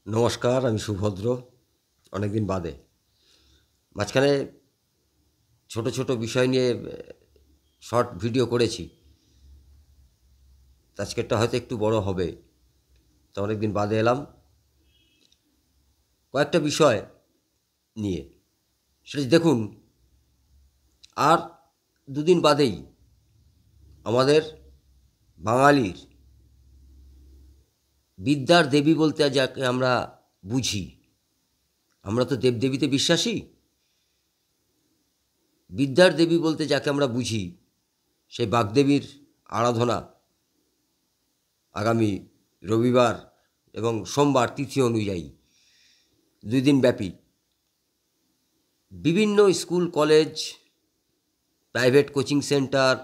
নমস্কার, আমি সুভদ্র। অনেক দিন বাদে মাঝখানে ছোট ছোট বিষয় নিয়ে শর্ট ভিডিও করেছি। আজকেরটা হয়তো একটু বড় হবে, তো অনেক দিন বাদে এলাম কয়েকটা বিষয় নিয়ে। সেটা দেখুন, আর দুদিন বাদেই আমাদের বাঙালির বিদ্যার দেবী বলতে যাকে আমরা বুঝি, আমরা তো দেবদেবীতে বিশ্বাসী। বিদ্যার দেবী বলতে যাকে আমরা বুঝি, সেই বাগদেবীর আরাধনা আগামী রবিবার এবং সোমবার তিথি অনুযায়ী 2 দিন ব্যাপী বিভিন্ন school, college, private coaching centre,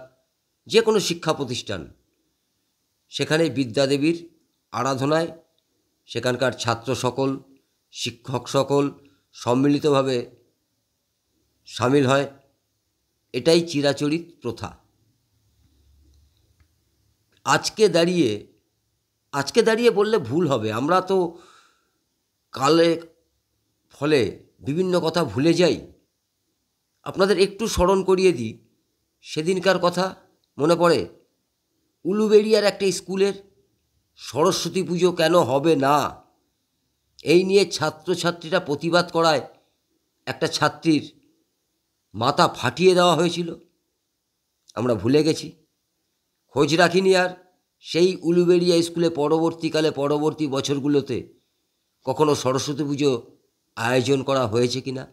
যে কোনো শিক্ষা প্রতিষ্ঠান, সেখানে বিদ্যাদেবীর আরাধনায় সেখানকার ছাত্র সকল, শিক্ষক সকল সম্মিলিতভাবে সামিল হয়। এটাই চিরাচরিত প্রথা। আজকে দাঁড়িয়ে বললে ভুল হবে। আমরা তো কালে ফলে বিভিন্ন কথা ভুলে যাই। আপনাদের একটু স্মরণ করিয়ে দিই, সেদিনকার কথা মনে পড়ে? উলুবেড়িয়ার একটা স্কুলের সরস্বতী পুজো কেন হবে না, এই নিয়ে ছাত্রছাত্রীরা প্রতিবাদ করায় একটা ছাত্রীর মাথা ফাটিয়ে দেওয়া হয়েছিল। আমরা ভুলে গেছি, খোঁজ রাখিনি। আর সেই উলুবেড়িয়া স্কুলে পরবর্তী বছরগুলোতে কখনো সরস্বতী পুজো আয়োজন করা হয়েছে কিনা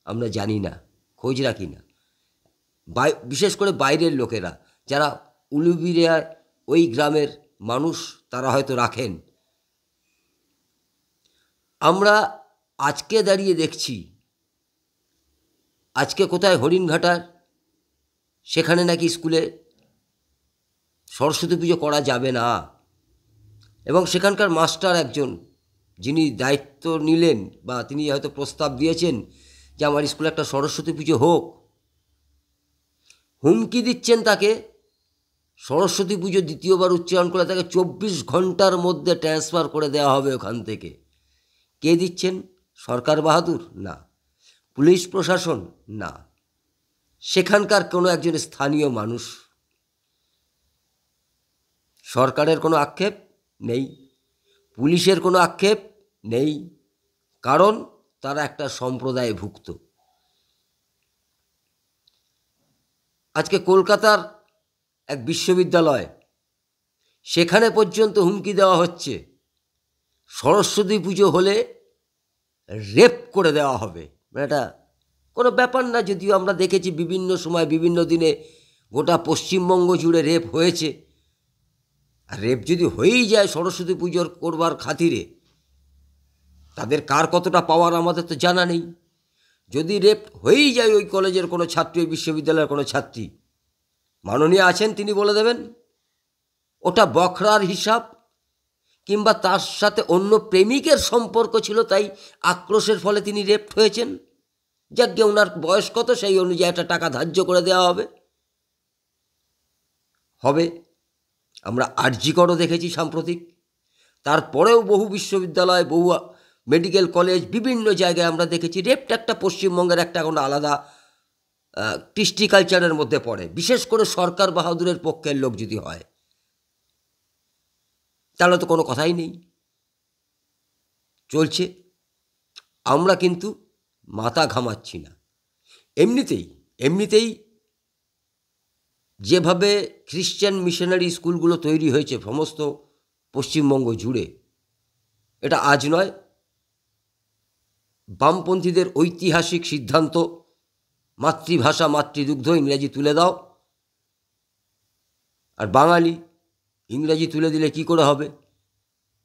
আমরা জানি না, খোঁজ রাখি না। বিশেষ করে বাইরের লোকেরা যারা উলুবেড়িয়ায় ওই গ্রামের মানুষ, তারা হয়তো রাখেন। আমরা আজকে দাঁড়িয়ে দেখছি, আজকে কোথায় হরিণঘাটার সেখানে নাকি স্কুলে সরস্বতী পুজো করা যাবে না, এবং সেখানকার মাস্টার একজন, যিনি দায়িত্ব নিলেন বা তিনি হয়তো প্রস্তাব দিয়েছেন যে আমার স্কুলে একটা সরস্বতী পুজো হোক, হুমকি দিচ্ছেন তাকে সরস্বতী পুজো দ্বিতীয়বার উচ্চারণ করে তাকে 24 ঘন্টার মধ্যে ট্রান্সফার করে দেওয়া হবে ওখান থেকে। কে দিচ্ছেন? সরকার বাহাদুর? না। পুলিশ প্রশাসন? না। সেখানকার কোনো একজন স্থানীয় মানুষ। সরকারের কোনো আক্ষেপ নেই, পুলিশের কোনো আক্ষেপ নেই, কারণ তারা একটা সম্প্রদায়ে ভুক্ত। আজকে কলকাতার এক বিশ্ববিদ্যালয়, সেখানে পর্যন্ত হুমকি দেওয়া হচ্ছে সরস্বতী পুজো হলে রেপ করে দেওয়া হবে। এটা কোনো ব্যাপার না। যদিও আমরা দেখেছি বিভিন্ন সময় বিভিন্ন দিনে গোটা পশ্চিমবঙ্গ জুড়ে রেপ হয়েছে। আর রেপ যদি হয়েই যায় সরস্বতী পুজোর করবার খাতিরে, তাদের কার কতটা পাওয়ার আমাদের তো জানা নেই। যদি রেপ হয়েই যায় ওই কলেজের কোনো ছাত্রী, বিশ্ববিদ্যালয়ের কোনো ছাত্রী, মাননীয় আছেন, তিনি বলে দেবেন ওটা বখরার হিসাব, কিংবা তার সাথে অন্য প্রেমিকের সম্পর্ক ছিল, তাই আক্রোশের ফলে তিনি রেপ হয়েছেন। যাকে ওনার বয়স কত সেই অনুযায়ী একটা টাকা ধার্য করে দেওয়া হবে। আমরা আরজি করও দেখেছি সাম্প্রতিক। তারপরেও বহু বিশ্ববিদ্যালয়, বহু মেডিকেল কলেজ, বিভিন্ন জায়গায় আমরা দেখেছি রেপটা একটা পশ্চিমবঙ্গের একটা কোনো আলাদা কৃষ্টি কালচারের মধ্যে পড়ে। বিশেষ করে সরকার বাহাদুরের পক্ষের লোক যদি হয়, তাহলে তো কোনো কথাই নেই, চলছে। আমরা কিন্তু মাথা ঘামাচ্ছি না। এমনিতেই যেভাবে খ্রিশ্চান মিশনারি স্কুলগুলো তৈরি হয়েছে সমস্ত পশ্চিমবঙ্গ জুড়ে, এটা আজ নয়। বামপন্থীদের ঐতিহাসিক সিদ্ধান্ত, মাতৃভাষা মাতৃদুগ্ধ, ইংরাজি তুলে দাও। আর বাঙালি ইংরাজি তুলে দিলে কি করে হবে?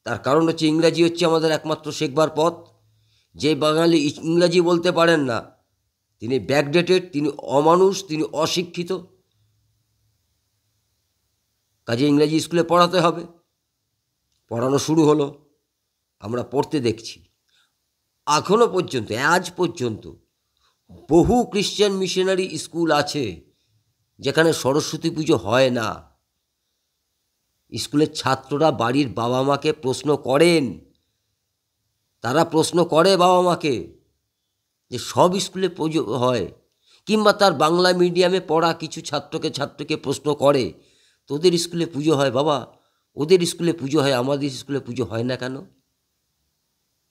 তার কারণ হচ্ছে ইংরাজি হচ্ছে আমাদের একমাত্র শেখবার পথ। যে বাঙালি ইংরাজি বলতে পারেন না, তিনি ব্যাকডেটেড, তিনি অমানুষ, তিনি অশিক্ষিত। কাজে ইংরাজি স্কুলে পড়াতে হবে। পড়ানো শুরু হলো, আমরা পড়তে দেখছি। এখনও পর্যন্ত, আজ পর্যন্ত বহু খ্রিশ্চান মিশনারি স্কুল আছে যেখানে সরস্বতী পুজো হয় না। স্কুলের ছাত্ররা বাড়ির বাবা মাকে প্রশ্ন করেন তারা প্রশ্ন করে বাবা মাকে যে সব স্কুলে পুজো হয়, কিংবা তার বাংলা মিডিয়ামে পড়া কিছু ছাত্রকে প্রশ্ন করে তোদের স্কুলে পুজো হয় বাবা, ওদের স্কুলে পুজো হয়, আমাদের স্কুলে পুজো হয় না কেন?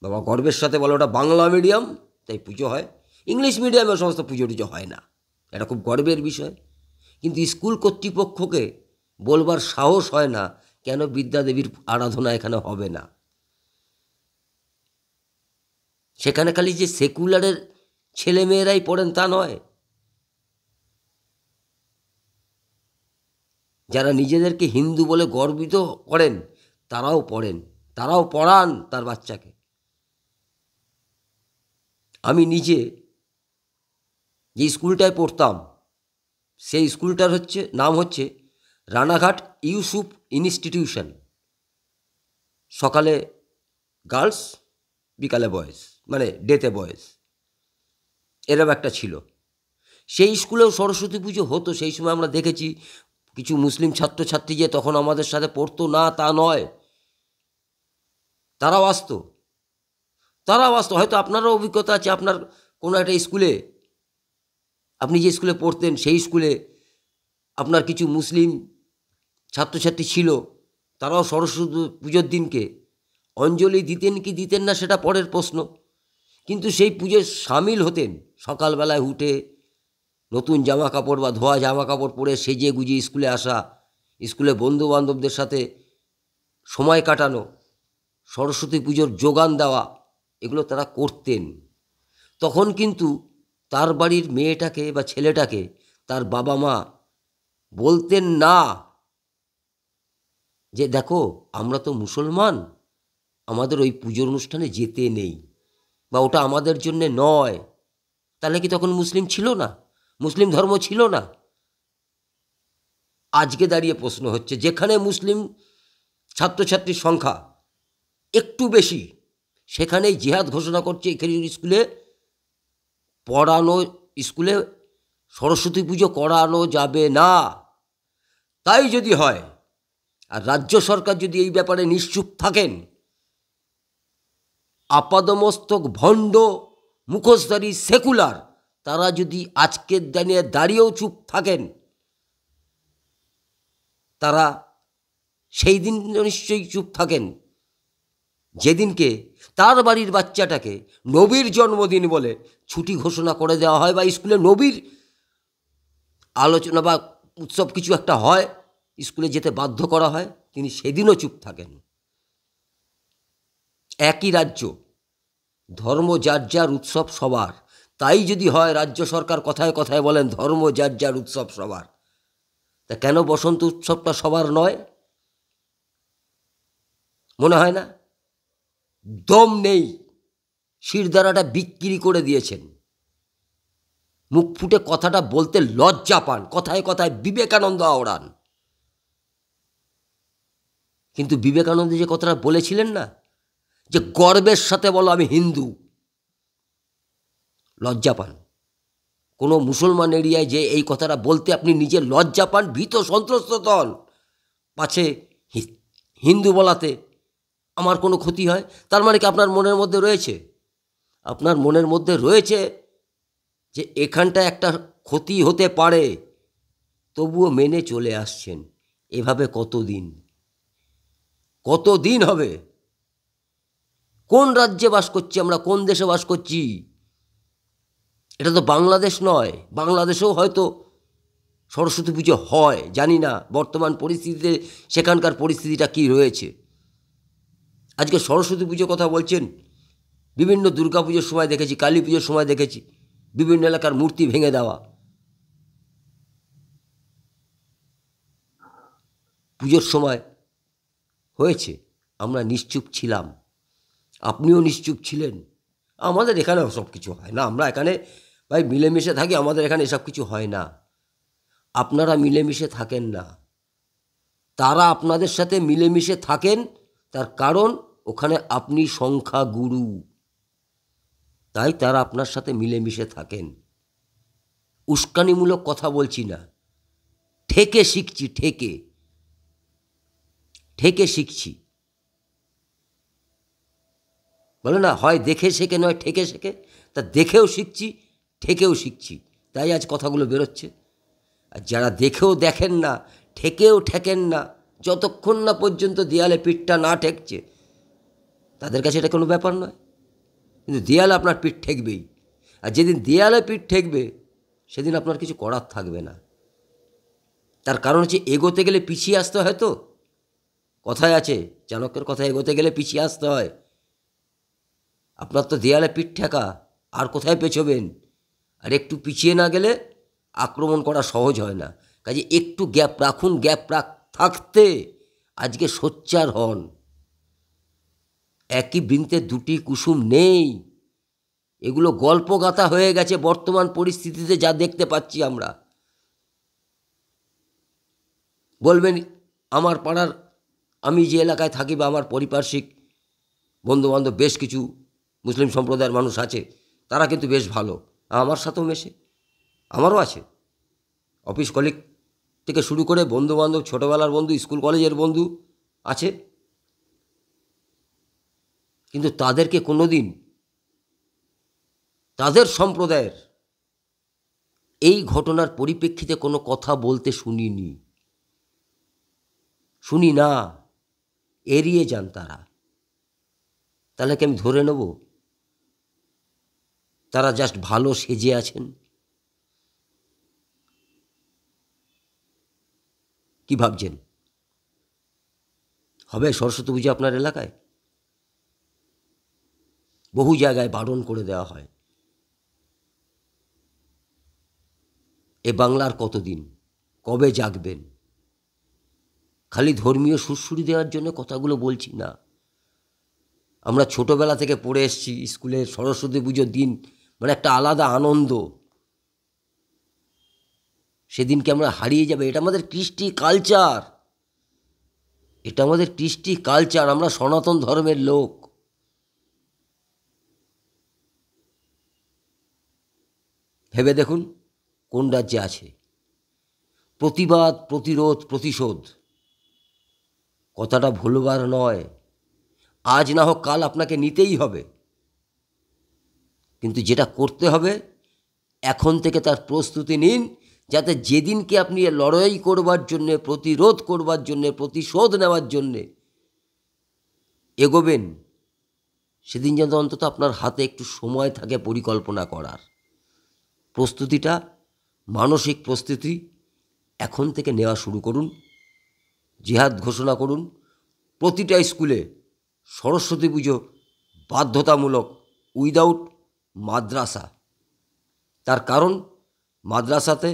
বাবা গর্বের সাথে বলে ওটা বাংলা মিডিয়াম তাই পুজো হয়, ইংলিশ মিডিয়ামে সমস্ত পুজো টুজো হয় না। এটা খুব গর্বের বিষয়। কিন্তু স্কুল কর্তৃপক্ষকে বলবার সাহস হয় না কেন বিদ্যাদেবীর আরাধনা এখানে হবে না। সেখানে খালি যে সেকুলারের ছেলেমেয়েরাই পড়েন তা নয়, যারা নিজেদেরকে হিন্দু বলে গর্বিত করেন তারাও পড়েন, তারাও পড়ান তার বাচ্চাকে। আমি নিজে যে স্কুলটায় পড়তাম সেই স্কুলটার নাম হচ্ছে রানাঘাট ইউসুফ ইনস্টিটিউশন। সকালে গার্লস, বিকালে বয়েজ, মানে ডেতে বয়েজ, এরকম একটা ছিল। সেই স্কুলেও সরস্বতী পুজো হতো। সেই সময় আমরা দেখেছি কিছু মুসলিম ছাত্রছাত্রী যে তখন আমাদের সাথে পড়তো না তা নয়, তারাও আসতো। হয়তো আপনারও অভিজ্ঞতা আছে, আপনার কোনো একটা স্কুলে, আপনি যে স্কুলে পড়তেন সেই স্কুলে আপনার কিছু মুসলিম ছাত্রছাত্রী ছিল, তারাও সরস্বতী পুজোর দিনকে অঞ্জলি দিতেন কি দিতেন না সেটা পরের প্রশ্ন, কিন্তু সেই পুজোয় সামিল হতেন। সকালবেলায় উঠে নতুন জামা কাপড় বা ধোয়া জামা কাপড় পরে সেজে গুজিয়ে স্কুলে আসা, স্কুলে বন্ধুবান্ধবদের সাথে সময় কাটানো, সরস্বতী পুজোর যোগান দেওয়া, এগুলো তারা করতেন। তখন কিন্তু তার বাড়ির মেয়েটাকে বা ছেলেটাকে তার বাবা মা বলতেন না যে দেখো আমরা তো মুসলমান, আমাদের ওই পুজোর অনুষ্ঠানে যেতে নেই, বা ওটা আমাদের জন্যে নয়। তাহলে কি তখন মুসলিম ছিল না? মুসলিম ধর্ম ছিল না? আজকে দাঁড়িয়ে প্রশ্ন হচ্ছে, যেখানে মুসলিম ছাত্রছাত্রীর সংখ্যা একটু বেশি সেখানেই জিহাদ ঘোষণা করছে এখানে স্কুলে পড়ানো, স্কুলে সরস্বতী পুজো করানো যাবে না। তাই যদি হয়, আর রাজ্য সরকার যদি এই ব্যাপারে নিশ্চুপ থাকেন, আপাদমস্তক ভণ্ড মুখোশধারী সেকুলার তারা যদি আজকের দিনে দাঁড়িয়েও চুপ থাকেন, তারা সেই দিন নিশ্চয়ই চুপ থাকেন যেদিনকে তার বাড়ির বাচ্চাটাকে নবীর জন্মদিন বলে ছুটি ঘোষণা করে দেওয়া হয়, বা স্কুলে নবীর আলোচনা বা উৎসব কিছু একটা হয়, স্কুলে যেতে বাধ্য করা হয়, তিনি সেদিনও চুপ থাকেন। একই রাজ্য, ধর্ম যার যার উৎসব সবার। তাই যদি হয় রাজ্য সরকার কথায় কথায় বলেন ধর্ম যার যার উৎসব সবার, তা কেন বসন্ত উৎসবটা সবার নয়? মনে হয় না? দম নেই, শিরদাঁড়াটা বিক্রি করে দিয়েছেন, মুখ ফুটে কথাটা বলতে লজ্জা পান, কথায় কথায় বিবেকানন্দ আওড়ান। কিন্তু বিবেকানন্দ যে কথাটা বলেছিলেন না, যে গর্বের সাথে বলো আমি হিন্দু, লজ্জা পান। কোনো মুসলমান এরিয়ায় যে এই কথাটা বলতে আপনি নিজে লজ্জা পান, ভীত সন্ত্রস্ত হন, পাছে হিন্দু বলাতে আমার কোনো ক্ষতি হয়। তার মানে কি আপনার মনের মধ্যে রয়েছে, আপনার মনের মধ্যে রয়েছে যে এখানটা একটা ক্ষতি হতে পারে, তবুও মেনে চলে আসছেন। এভাবে কতদিন হবে? কোন রাজ্যে বাস করছি আমরা, কোন দেশে বাস করছি? এটা তো বাংলাদেশ নয়। বাংলাদেশেও হয়তো সরস্বতী পুজো হয়, জানি না বর্তমান পরিস্থিতিতে সেখানকার পরিস্থিতিটা কী রয়েছে। আজকে সরস্বতী পুজোর কথা বলছেন, বিভিন্ন দুর্গা পুজোর সময় দেখেছি, কালী পুজোর সময় দেখেছি বিভিন্ন এলাকার মূর্তি ভেঙে দেওয়া। পুজোর সময় হয়েছে, আমরা নিশ্চুপ ছিলাম, আপনিও নিশ্চুপ ছিলেন। আমাদের এখানে সব কিছু হয় না, আমরা এখানে ভাই মিলেমিশে থাকি, আমাদের এখানে এসব কিছু হয় না। আপনারা মিলেমিশে থাকেন না, তারা আপনাদের সাথে মিলেমিশে থাকেন, তার কারণ ওখানে আপনি সংখ্যাগুরু, তাই তারা আপনার সাথে মিলেমিশে থাকেন। উস্কানিমূলক কথা বলছি না, ঠেকে শিখছি, ঠেকে শিখছি। বলে না, হয় দেখে শেখে নয় ঠেকে শেখে। তা দেখেও শিখছি, ঠেকেও শিখছি, তাই আজ কথাগুলো বেরোচ্ছে। আর যারা দেখেও দেখেন না, ঠেকেও ঠেকেন না, যতক্ষণ না পর্যন্ত দেয়ালে পিঠটা না ঠেকছে, তাদের কাছে এটা কোনো ব্যাপার নয়। কিন্তু দেয়ালে আপনার পিঠ ঠেকবেই। আর যেদিন দেয়ালে পিঠ ঠেকবে, সেদিন আপনার কিছু করার থাকবে না। তার কারণ হচ্ছে, এগোতে গেলে পিছিয়ে আসতে হয়। তো কথায় আছে, চাণক্যের কথায়, এগোতে গেলে পিছিয়ে আসতে হয়। আপনার তো দেয়ালে পিঠ ঠেকা, আর কোথায় পেছোবেন? আর একটু পিছিয়ে না গেলে আক্রমণ করা সহজ হয় না। কাজে একটু গ্যাপ রাখুন, থাকতে আজকে সোচ্চার হন। একই বৃন্তে দুটি কুসুম নেই, এগুলো গল্পগাথা হয়ে গেছে বর্তমান পরিস্থিতিতে, যা দেখতে পাচ্ছি আমরা। বলবেন, আমার পাড়ার, আমি যে এলাকায় থাকি বা আমার পারিপার্শ্বিক বন্ধুবান্ধব বেশ কিছু মুসলিম সম্প্রদায়ের মানুষ আছে, তারা কিন্তু বেশ ভালো, আমার সাথেও মেশে, আমারও আছে। অফিস কলিগ থেকে শুরু করে বন্ধুবান্ধব, ছোটোবেলার বন্ধু, স্কুল কলেজের বন্ধু আছে। কিন্তু তাদেরকে কোনো দিন তাদের সম্প্রদায়ের এই ঘটনার পরিপ্রেক্ষিতে কোনো কথা বলতে শুনি না, এড়িয়ে যান তারা। তাহলে কি আমি ধরে নেব তারা জাস্ট ভালো সেজে আছেন? কি ভাবছেন হবে সরস্বতী পুজো আপনার এলাকায়? বহু জায়গায় বারণ করে দেওয়া হয়। এ বাংলার কতদিন, কবে জাগবেন? খালি ধর্মীয় সুরসুরি দেওয়ার জন্য কথাগুলো বলছি না। আমরা ছোটোবেলা থেকে পড়ে এসেছি, স্কুলে সরস্বতী পুজোর দিন মানে একটা আলাদা আনন্দ। সেদিনকে আমরা হারিয়ে যাবে। এটা আমাদের কৃষ্টি কালচার, এটা আমাদের কৃষ্টি কালচার। আমরা সনাতন ধর্মের লোক। ভেবে দেখুন কোন রাজ্যে আছে প্রতিবাদ, প্রতিরোধ, প্রতিশোধ। কথাটা ভুলবার নয়। আজ না হোক কাল আপনাকে নিতেই হবে, কিন্তু যেটা করতে হবে এখন থেকে তার প্রস্তুতি নিন, যাতে যেদিনকে আপনি লড়াই করবার জন্যে, প্রতিরোধ করবার জন্যে, প্রতিশোধ নেওয়ার জন্যে এগোবেন, সেদিন যেন অন্তত আপনার হাতে একটু সময় থাকে পরিকল্পনা করার। প্রস্তুতিটা, মানসিক প্রস্তুতি এখন থেকে নেওয়া শুরু করুন। জিহাদ ঘোষণা করুন। প্রতিটা স্কুলে সরস্বতী পুজো বাধ্যতামূলক, উইদাউট মাদ্রাসা। তার কারণ, মাদ্রাসাতে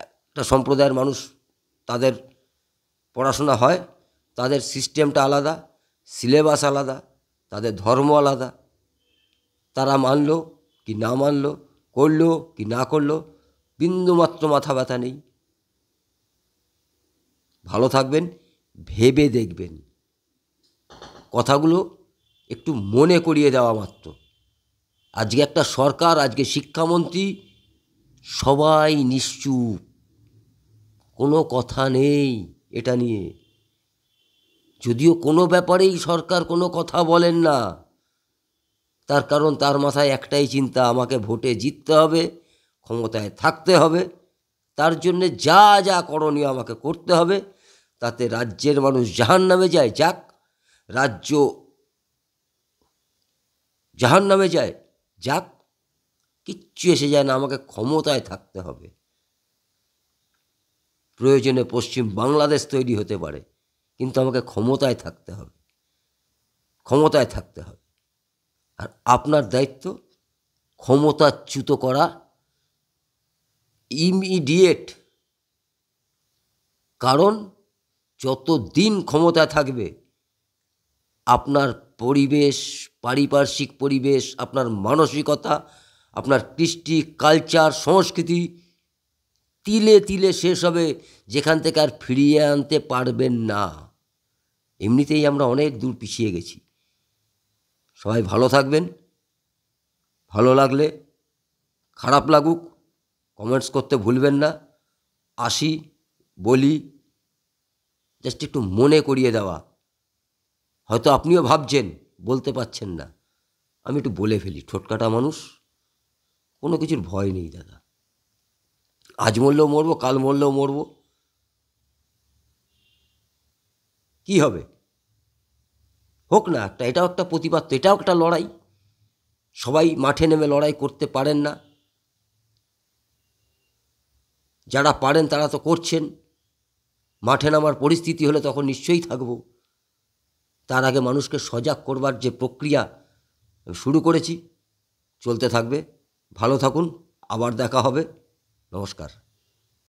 একটা সম্প্রদায়ের মানুষ, তাদের পড়াশোনা হয়, তাদের সিস্টেমটা আলাদা, সিলেবাস আলাদা, তাদের ধর্ম আলাদা। তারা মানল কি না মানল, করলো কি না করলো, বিন্দুমাত্র মাথা ব্যথা নেই। ভালো থাকবেন, ভেবে দেখবেন। কথাগুলো একটু মনে করিয়ে দেওয়া মাত্র। আজকে একটা সরকার, আজকে শিক্ষামন্ত্রী, সবাই নিশ্চুপ, কোনো কথা নেই এটা নিয়ে। যদিও কোনো ব্যাপারেই সরকার কোনো কথা বলেন না, তার কারণ তার মাথায় একটাই চিন্তা, আমাকে ভোটে জিততে হবে, ক্ষমতায় থাকতে হবে, তার জন্যে যা যা করণীয় আমাকে করতে হবে, তাতে রাজ্যের মানুষ জাহান্নামে যায়, যাক। রাজ্য জাহান্নামে যায়, যাক, কিচ্ছু এসে যায় না, আমাকে ক্ষমতায় থাকতে হবে। প্রয়োজনে পশ্চিম বাংলাদেশ তৈরি হতে পারে, কিন্তু আমাকে ক্ষমতায় থাকতে হবে, ক্ষমতায় থাকতে হবে। আর আপনার দায়িত্ব ক্ষমতাচ্যুত করা, ইমিডিয়েট। কারণ যত দিন ক্ষমতায় থাকবে, আপনার পরিবেশ, পারিপার্শ্বিক পরিবেশ, আপনার মানসিকতা, আপনার কৃষ্টি, কালচার, সংস্কৃতি তিলে তিলে শেষ হবে, যেখান থেকে আর ফিরিয়ে আনতে পারবেন না। এমনিতেই আমরা অনেক দূর পিছিয়ে গেছি। সবাই ভালো থাকবেন। ভালো লাগলে, খারাপ লাগুক, কমেন্টস করতে ভুলবেন না। আসি, বলি, জাস্ট একটু মনে করিয়ে দেওয়া। হয়তো আপনিও ভাবছেন, বলতে পারছেন না। আমি একটু বলে ফেলি, ঠোঁটকাটা মানুষ, কোনো কিছুর ভয় নেই দাদা। আজ মরলেও মরবো, কাল মরলেও মরবো, কি হবে? হোক না একটা, এটাও একটা প্রতিবাদ, তো এটাও একটা লড়াই। সবাই মাঠে নেমে লড়াই করতে পারেন না, যারা পারেন তারা তো করছেন। মাঠে নামার পরিস্থিতি হলে তখন নিশ্চয়ই থাকব। তার আগে মানুষকে সজাগ করবার যে প্রক্রিয়া শুরু করেছি, চলতে থাকবে। ভালো থাকুন, আবার দেখা হবে। নমস্কার।